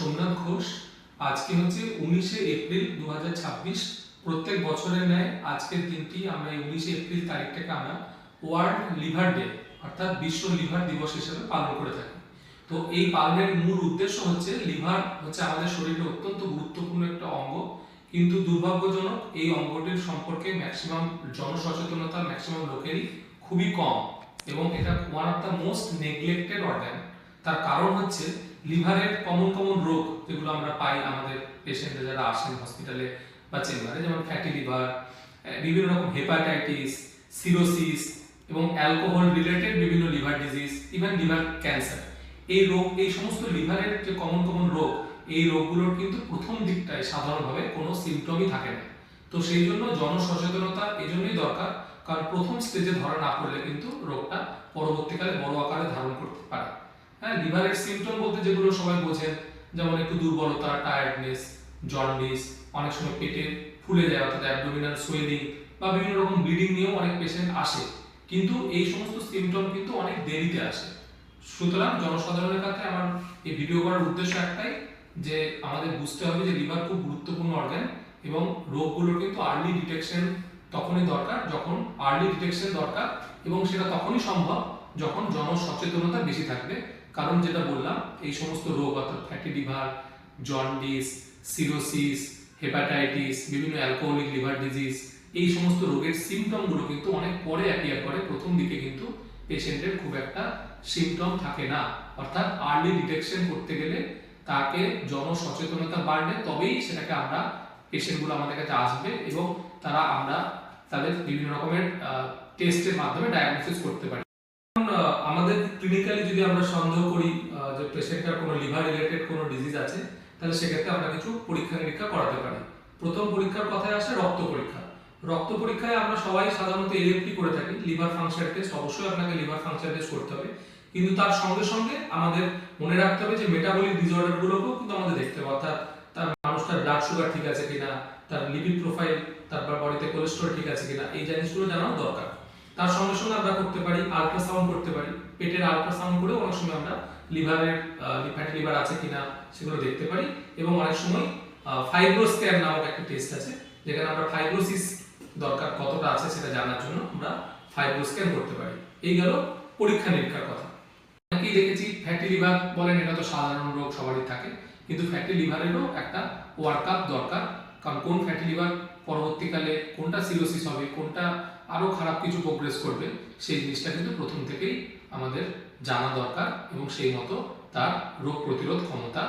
সোমনাথ ঘোষ। আজকে হচ্ছে 19শে এপ্রিল 2026। প্রত্যেক বছরের ন্যায় আজকের দিনটি আমরা 19শে এপ্রিল তারিখটাকে আমরা ওয়ার্ল্ড লিভার ডে অর্থাৎ বিশ্ব লিভার দিবস হিসেবে পালন করে থাকি। তো এই পালনের মূল উদ্দেশ্য হচ্ছে লিভার হচ্ছে আমাদের শরীরে অত্যন্ত গুরুত্বপূর্ণ একটা অঙ্গ, কিন্তু দুর্ভাগ্যজনক এই অঙ্গটির সম্পর্কে ম্যাক্সিমাম জনসচেতনতা ম্যাক্সিমাম লোকেরই খুবই কম এবং এটা one of the most neglected organ. তার কারণ হচ্ছে লিভারের কমন রোগ যেগুলো আমরা পাই আমাদের পেশেন্টরা যারা আসেন হসপিটালে বা চেম্বারে, যেমন ফ্যাটি লিভার, বিভিন্ন রকম হেপাটাইটিস, সিরোসিস এবং অ্যালকোহল রিলেটেড বিভিন্ন liver disease, even liver cancer. এই সমস্ত লিভারের যে কমন রোগ, এই রোগগুলোর কিন্তু প্রথম দিকটায় সাধারণভাবে কোনো সিমটমই থাকে না। তো সেই জন্য জনসচেতনতা এজন্যই দরকার, কারণ প্রথম স্টেজে ধরা না পড়লে কিন্তু রোগটা পরবর্তীকালে বড় আকারে ধারণ করতে পারে। হ্যাঁ, লিভারের সিমটম বলতে যেগুলো সবাই বোঝেন, যেমন একটু দুর্বলতা, টায়ার্ডনেস, জন্ডিস, অনেক সময় পেটে ফুলে যায় অর্থাৎ অ্যাবডোমিনাল সোয়েলিং বা বিভিন্ন রকম ব্লিডিং নিয়েও অনেক পেশেন্ট আসে, কিন্তু এই সমস্ত সিমটম কিন্তু অনেক দেরিতে আসে। সুতরাং জনসাধারণের কাছে আমার এই ভিডিও করার উদ্দেশ্য একটাই, যে আমাদের বুঝতে হবে যে লিভার খুব গুরুত্বপূর্ণ অর্গান এবং রোগগুলোর কিন্তু আর্লি ডিটেকশন তখনই দরকার, এবং সেটা তখনই সম্ভব যখন জনসচেতনতা বেশি থাকবে। কারণ যেটা বললাম, এই সমস্ত রোগ অর্থাৎ fatty liver, jaundice, cirrhosis, hepatitis, বিভিন্ন অ্যালকোহলিক লিভার ডিজিজ, এই সমস্ত রোগের সিমটমগুলো কিন্তু অনেক পরে অ্যাপিয়ার করে। প্রথম দিকে কিন্তু পেশেন্টের খুব একটা সিমটম থাকে না, অর্থাৎ আর্লি ডিটেকশন করতে গেলে তাকে জনসচেতনতা বাড়লে তবেই সেটাকে আমরা পেশেন্টগুলো আমাদের কাছে আসবে এবং আমরা তাদের বিভিন্ন রকমের টেস্টের মাধ্যমে ডায়াগনোসিস করতে পারি। আমাদের ক্লিনিক্যালি যদি আমরা সন্দেহ করি যে পেশেন্টের কোনো লিভার রিলেটেড কোনো ডিজিজ আছে, তাহলে সেক্ষেত্রে আমরা কিছু পরীক্ষা নিরীক্ষা করাতে পারি। প্রথম পরীক্ষার কথায় আসে রক্ত পরীক্ষা। রক্ত পরীক্ষায় আমরা সবাই সাধারণত এলএফটি করে থাকি, লিভার ফাংশন টেস্ট। অবশ্যই আপনাকে লিভার ফাংশন টেস্ট করতে হবে, কিন্তু তার সঙ্গে সঙ্গে আমাদের মনে রাখতে হবে যে মেটাবলিক ডিসঅর্ডার গুলোকেও কিন্তু আমাদের দেখতে হবে, অর্থাৎ তার মানুষটার ব্লাড সুগার ঠিক আছে কিনা, তার লিপিড প্রোফাইল, তারপর বডিতে কোলেস্টেরল ঠিক আছে কিনা, এই জিনিসগুলো জানানো দরকার। তার সঙ্গে সঙ্গে আমরা করতে পারি আল্ট্রাসাউন্ড করতে পারি। পেটের আল্ট্রাসাউন্ড করে অনেক সময় আমরা লিভারের ফ্যাটি লিভার আছে কিনা সেগুলো দেখতে পারি, এবং অনেক সময় ফাইব্রোস্ক্যান নামক একটা টেস্ট আছে, যেখানে আমরা ফাইব্রোসিস দরকার কতটা আছে সেটা জানার জন্য আমরা ফাইব্রোস্ক্যান করতে পারি। এই গেল পরীক্ষা নিরীক্ষার কথা। অনেকেই দেখেছি ফ্যাটি লিভার বলেন, এটা তো সাধারণ রোগ সবারই থাকে, কিন্তু ফ্যাটি লিভারেরও একটা ওয়ার্কআপ দরকার। কারণ কোন ফ্যাটি লিভার পরবর্তীকালে কোনটা সিরোসিস হবে, কোনটা আরো খারাপ কিছু প্রোগ্রেস করবে, সেই জিনিসটা কিন্তু প্রথম থেকেই আমাদের জানা দরকার এবং সেই মতো তার রোগ প্রতিরোধ ক্ষমতা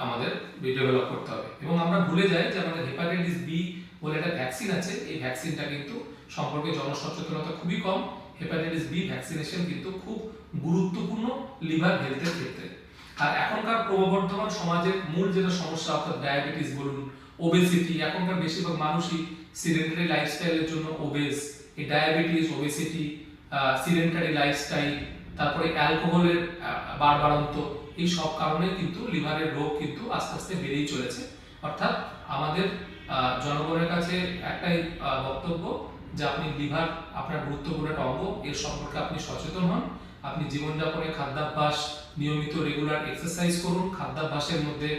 আমাদের ডেভেলপ করতে হবে। এবং আমরা ভুলে যাই যে আমাদের হেপাটাইটিস বি বলে একটা ভ্যাকসিন আছে, এই ভ্যাকসিনটা কিন্তু সম্পর্কে জনসচেতনতা খুবই কম। হেপাটাইটিস বি ভ্যাকসিনেশন কিন্তু খুব গুরুত্বপূর্ণ লিভার হেলথের ক্ষেত্রে। আর এখনকার ক্রমবর্ধমান সমাজের মূল যেটা সমস্যা, অর্থাৎ ডায়াবেটিস বলুন, ওবেসিটি, এখনকার বেশিরভাগ মানুষই সিডেন্টারি লাইফস্টাইলের জন্য ওবেস। এই ডায়াবেটিস, ওবেসিটি, সিডেন্টারি লাইফস্টাইল, তারপরে অ্যালকোহলের বাড়বাড়ন্ত, এই সব কারণে কিন্তু লিভারের রোগ কিন্তু আস্তে আস্তে বেড়েই চলেছে। অর্থাৎ আমাদের জনগণের কাছে একটাই বক্তব্য, যে আপনি লিভার আপনার গুরুত্বপূর্ণ একটা অঙ্গ, এর সম্পর্কে আপনি সচেতন হন। আপনি জীবনযাপনে খাদ্যাভ্যাস, নিয়মিত রেগুলার এক্সারসাইজ করুন, খাদ্যাভ্যাসের মধ্যে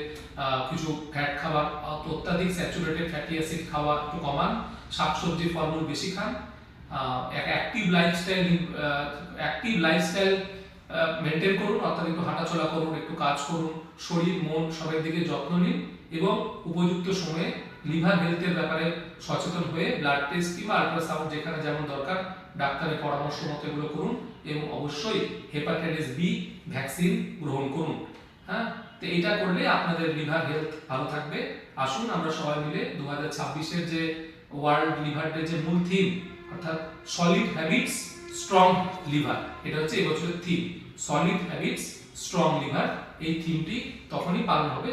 কিছু ফ্যাট খাবার, অত্যাধিক স্যাচুরেটেড ফ্যাটি অ্যাসিড খাওয়া একটু কমান, শাকসবজি ফলমূল বেশি খান, অ্যাক্টিভ লাইফস্টাইল মেনটেন করুন, অর্থাৎ একটু হাঁটাচলা করুন, একটু কাজ করুন, শরীর মন সবের দিকে যত্ন নিন এবং উপযুক্ত সময়ে লিভার হেলথের ব্যাপারে সচেতন হয়ে ব্লাড টেস্ট কিংবা আল্ট্রাসাউন্ড যেখানে যেমন দরকার ডাক্তারের পরামর্শ মতো এগুলো করুন, এবং অবশ্যই হেপাটাইটিস বি ভ্যাকসিন গ্রহণ করুন। হ্যাঁ, তো এটা করলে আপনাদের লিভার হেলথ ভালো থাকবে। আসুন আমরা সবাই মিলে 2026-এর যে ওয়ার্ল্ড লিভার ডে যে মূল থিম, অর্থাৎ সলিড হ্যাবিটস স্ট্রং লিভার, এটা হচ্ছে এবছরের theme, solid habits strong liver. এই থিমটি তখনই পালন হবে,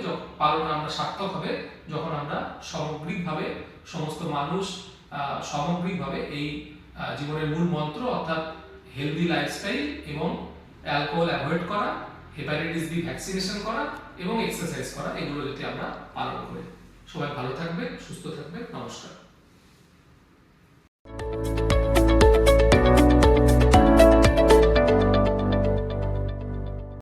আমরা সার্থক হবে যখন আমরা সামগ্রিকভাবে সমস্ত মানুষ সামগ্রিকভাবে এই জীবনের মূল মন্ত্র, অর্থাৎ হেলদি লাইফস্টাইল এবং অ্যালকোহল অ্যাভয়েড করা, হেপাটাইটিস বি ভ্যাকসিনেশন করা এবং এক্সারসাইজ করা, এগুলো যদি আমরা পালন করি। সবাই ভালো থাকবে, সুস্থ থাকবে। নমস্কার।